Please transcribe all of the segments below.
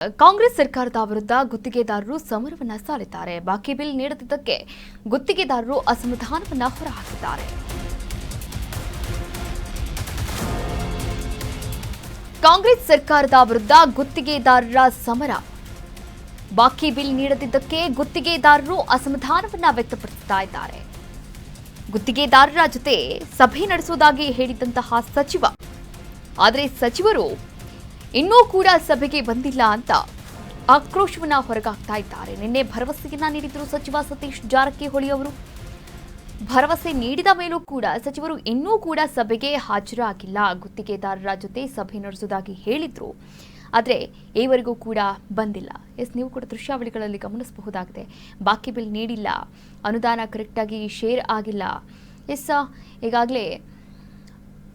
ಕಾಂಗ್ರೆಸ್ ಸರ್ಕಾರದ ವಿರುದ್ಧ ಗುತ್ತಿಗೆದಾರರು ಸಮರವನ್ನ ಸಾರಿದ್ದಾರೆ. ಬಾಕಿ ಬಿಲ್ ನೀಡದಿದ್ದಕ್ಕೆ ಗುತ್ತಿಗೆದಾರರು ಅಸಮಾಧಾನವನ್ನ ಹೊರಹಾಕಿದ್ದಾರೆ. ಕಾಂಗ್ರೆಸ್ ಸರ್ಕಾರದ ವಿರುದ್ಧ ಗುತ್ತಿಗೆದಾರರ ಸಮರ. ಬಾಕಿ ಬಿಲ್ ನೀಡದಿದ್ದಕ್ಕೆ ಗುತ್ತಿಗೆದಾರರು ಅಸಮಾಧಾನವನ್ನ ವ್ಯಕ್ತಪಡಿಸುತ್ತಾ ಇದ್ದಾರೆ. ಗುತ್ತಿಗೆದಾರರ ಜೊತೆ ಸಭೆ ನಡೆಸುವುದಾಗಿ ಹೇಳಿದಂತಹ ಸಚಿವ, ಆದರೆ ಸಚಿವರು ಇನ್ನೂ ಕೂಡ ಸಭೆಗೆ ಬಂದಿಲ್ಲ ಅಂತ ಆಕ್ರೋಶವನ್ನ ಹೊರಗಾಕ್ತಾ ಇದ್ದಾರೆ. ನಿನ್ನೆ ಭರವಸೆಯನ್ನ ನೀಡಿದ್ರು ಸಚಿವ ಸತೀಶ್ ಜಾರಕಿಹೊಳಿ ಅವರು. ಭರವಸೆ ನೀಡಿದ ಮೇಲೂ ಕೂಡ ಸಚಿವರು ಇನ್ನೂ ಕೂಡ ಸಭೆಗೆ ಹಾಜರಾಗಿಲ್ಲ. ಗುತ್ತಿಗೆದಾರರ ಜೊತೆ ಸಭೆ ನಡೆಸುವುದಾಗಿ ಹೇಳಿದ್ರು, ಆದರೆ ಈವರೆಗೂ ಕೂಡ ಬಂದಿಲ್ಲ. ನೀವು ಕೂಡ ದೃಶ್ಯಾವಳಿಗಳಲ್ಲಿ ಗಮನಿಸಬಹುದಾಗಿದೆ. ಬಾಕಿ ಬಿಲ್ ನೀಡಿಲ್ಲ, ಅನುದಾನ ಕರೆಕ್ಟಾಗಿ ಶೇರ್ ಆಗಿಲ್ಲ. ಈಗಾಗಲೇ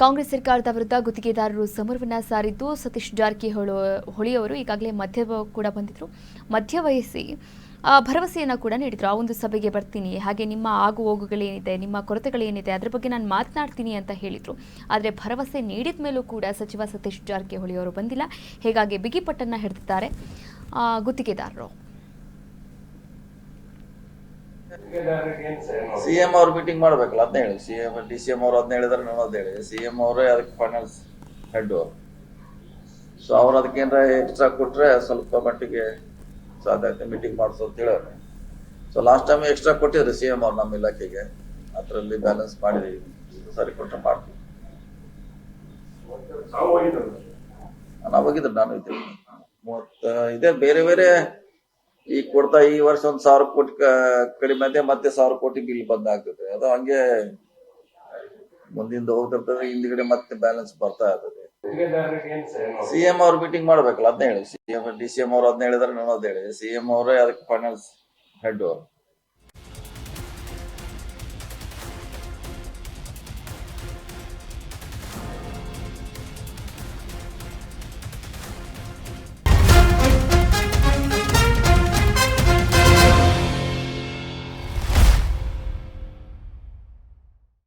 ಕಾಂಗ್ರೆಸ್ ಸರ್ಕಾರದ ವಿರುದ್ಧ ಗುತ್ತಿಗೆದಾರರು ಸಮರವನ್ನ ಸಾರಿದ್ದು ಸತೀಶ್ ಜಾರಕಿಹೊಳಿ ಅವರು ಈಗಾಗಲೇ ಮಧ್ಯ ಕೂಡ ಬಂದಿದ್ರು. ಮಧ್ಯ ವಹಿಸಿ ಭರವಸೆಯನ್ನು ಕೂಡ ನೀಡಿದ್ರು. ಆ ಒಂದು ಸಭೆಗೆ ಬರ್ತೀನಿ, ಹಾಗೆ ನಿಮ್ಮ ಆಗು ಹೋಗುಗಳೇನಿದೆ, ನಿಮ್ಮ ಕೊರತೆಗಳೇನಿದೆ ಅದರ ಬಗ್ಗೆ ನಾನು ಮಾತನಾಡ್ತೀನಿ ಅಂತ ಹೇಳಿದ್ರು. ಆದರೆ ಭರವಸೆ ನೀಡಿದ ಮೇಲೂ ಕೂಡ ಸಚಿವ ಸತೀಶ್ ಜಾರಕಿಹೊಳಿ ಅವರು ಬಂದಿಲ್ಲ. ಹೀಗಾಗಿ ಬಿಗಿಪಟ್ಟನ್ನು ಹಿಡಿದಿದ್ದಾರೆ ಗುತ್ತಿಗೆದಾರರು. ಸಿಎಂ ಅವ್ರು ಮೀಟಿಂಗ್ ಮಾಡ್ಬೇಕಲ್ಲ, ಅದನ್ನ ಹೇಳಿ. ಸಿಎಂ ಡಿ.ಸಿ.ಎಂ ಅವ್ರು ಅದನ್ನ ಹೇಳಿದ್ರೆ ನಾನು ಅದ್ ಹೇಳಿ. ಸಿಎಂ ಅವರೇ ಅದಕ್ಕೆ ಫೈನಾನ್ಸ್ ಹೆಡ್, ಸೊ ಅವ್ರು ಅದಕ್ಕೇನಾರ ಎಕ್ಸ್ಟ್ರಾ ಕೊಟ್ರೆ ಸ್ವಲ್ಪ ಮಟ್ಟಿಗೆ ಸಾಧ್ಯ ಆಯ್ತು ಮೀಟಿಂಗ್ ಮಾಡಿಸೋ ಅಂತ ಹೇಳೋರು. ಸೊ ಲಾಸ್ಟ್ ಟೈಮ್ ಎಕ್ಸ್ಟ್ರಾ ಕೊಟ್ಟಿದ್ರು ಸಿಎಂ ಅವ್ರು ನಮ್ಮ ಇಲಾಖೆಗೆ, ಅದರಲ್ಲಿ ಬ್ಯಾಲೆನ್ಸ್ ಮಾಡಿದೀವಿ. ಸರಿ ಕೊಟ್ಟರೆ ಮಾಡ್ತೀವಿ. ನಾನು ಹೋಗಿದ್ರು, ನಾನು ಇದ್ದೀನಿ. ಇದೇ ಬೇರೆ ಬೇರೆ ಈಗ ಕೊಡ್ತಾ ಈ ವರ್ಷ 1,000 ಕೋಟಿ ಕಡಿಮೆ ಇದೆ, ಮತ್ತೆ 1,000 ಕೋಟಿ ಬಿಲ್ ಬಂದಾಗ್ತದೆ. ಅದು ಹಂಗೆ ಮುಂದಿಂದ ಹೋಗ್ತಿರ್ತದೆ, ಹಿಂದ್ಗಡೆ ಮತ್ತೆ ಬ್ಯಾಲೆನ್ಸ್ ಬರ್ತಾ ಇರ್ತದೆ. ಸಿಎಂ ಅವ್ರು ಮೀಟಿಂಗ್ ಮಾಡ್ಬೇಕಲ್ಲ, ಅದನ್ನ ಹೇಳಿ. ಸಿಎಂ ಡಿ.ಸಿ.ಎಂ ಅವ್ರು ಅದನ್ನ ಹೇಳಿದ್ರೆ ನಾನು ಅದ್ ಹೇಳಿ. ಸಿಎಂ ಅವರೇ ಅದಕ್ಕೆ ಫೈನಾನ್ಸ್ ಹೆಡ್.